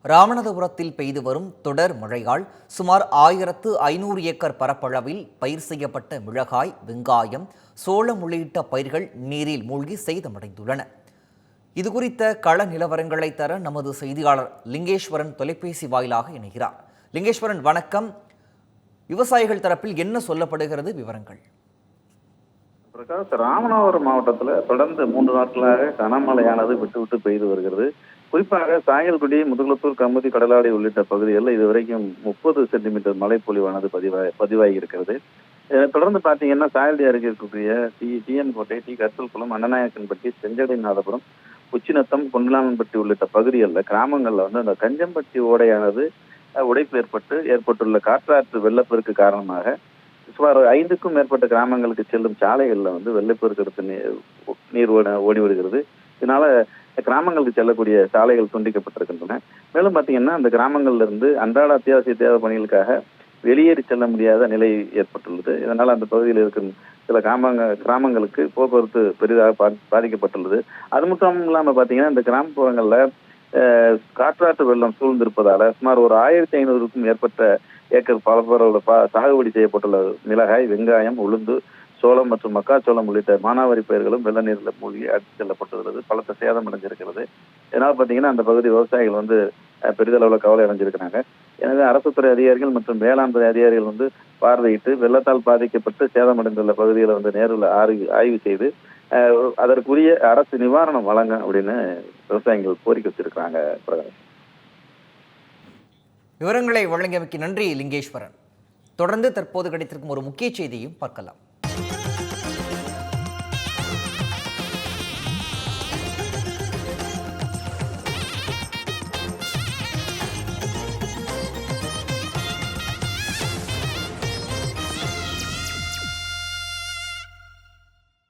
ராமநாதபுரத்தில் பெய்து வரும் தொடர் மழையால் சுமார் 1500 ஏக்கர் பரப்பளவில் பயிர் செய்யப்பட்ட மிளகாய், வெங்காயம், சோளம் உள்ளிட்ட பயிர்கள் நீரில் மூழ்கி சேதமடைந்துள்ளன. இதுகுறித்த கள நிலவரங்களை தர நமது செய்தியாளர் லிங்கேஸ்வரன் தொலைபேசி வாயிலாக இணைகிறார். லிங்கேஸ்வரன், வணக்கம். விவசாயிகள் தரப்பில் என்ன சொல்லப்படுகிறது, விவரங்கள்? பிரகாஷ், ராமநாதபுரம் மாவட்டத்தில் தொடர்ந்து 3 நாட்களாக கனமழையானது விட்டு விட்டு பெய்து வருகிறது. குறிப்பாக சாயல்குடி, முதுகுளத்தூர், கமுதி, கடலாடி உள்ளிட்ட பகுதிகளில் இதுவரைக்கும் 30 சென்டிமீட்டர் மழைப்பொழிவானது பதிவாகி இருக்கிறது. தொடர்ந்து பார்த்தீங்கன்னா சாயல்டி அருகே இருக்கக்கூடிய டிஎன் கோட்டை, கருத்தல்குளம், அண்ணநாயக்கன்பட்டி, செஞ்சடைநாதபுரம், உச்சிநத்தம், கொண்டலாம்பட்டி உள்ளிட்ட பகுதிகளில் கிராமங்களில் அந்த கஞ்சம்பட்டி ஓடையானது உடைப்பு ஏற்பட்டுள்ள காற்றாற்று வெள்ளப்பெருக்கு காரணமாக சுமார் 5க்கும் மேற்பட்ட கிராமங்களுக்கு செல்லும் சாலைகளில் வெள்ளப்பெருக்கு எடுத்து நீர் ஓடி வருகிறது. இதனால கிராமங்களுக்கு செல்லக்கூடிய சாலைகள் துண்டிக்கப்பட்டிருக்கின்றன. மேலும் பார்த்தீங்கன்னா அந்த கிராமங்கள்ல இருந்து அன்றாட அத்தியாவசிய தேவை பணிகளுக்காக வெளியேறி செல்ல முடியாத நிலை ஏற்பட்டுள்ளது. இதனால அந்த பகுதியில் இருக்கும் சில கிராமங்களுக்கு போக்குவரத்து பெரிதாக பாதிக்கப்பட்டுள்ளது. அது மட்டும் இல்லாமல் பார்த்தீங்கன்னா இந்த கிராமப்புறங்களில் காற்றாற்று வெள்ளம் சூழ்ந்திருப்பதால சுமார் ஒரு 1500க்கும் மேற்பட்ட ஏக்கர் பரப்பளவில் சாகுபடி செய்யப்பட்டுள்ள மிளகாய், வெங்காயம், உளுந்து, சோளம் மற்றும் மக்காச்சோளம் உள்ளிட்ட மானாவாரி பயிர்களும் வெள்ள நீரில் மூழ்கி அடித்து செல்லப்பட்டுள்ளது. பலத்த சேதம் அடைஞ்சிருக்கிறது. இதனால் பார்த்தீங்கன்னா அந்த பகுதி விவசாயிகள் பெரிதளவில் கவலை அடைஞ்சிருக்கிறாங்க. எனவே அரசு துறை அதிகாரிகள் மற்றும் வேளாண் துறை அதிகாரிகள் பார்வையிட்டு வெள்ளத்தால் பாதிக்கப்பட்டு சேதமடைந்துள்ள பகுதிகளை நேரில் ஆய்வு செய்து அதற்குரிய அரசு நிவாரணம் வழங்க அப்படின்னு விவசாயிகள் கோரிக்கை வச்சிருக்கிறாங்க. பிரகாஷ், விவரங்களை வழங்கியமைக்கு நன்றி லிங்கேஸ்வரன். தொடர்ந்து தற்போது கிடைத்திருக்கும் ஒரு முக்கிய செய்தியும் பார்க்கலாம்.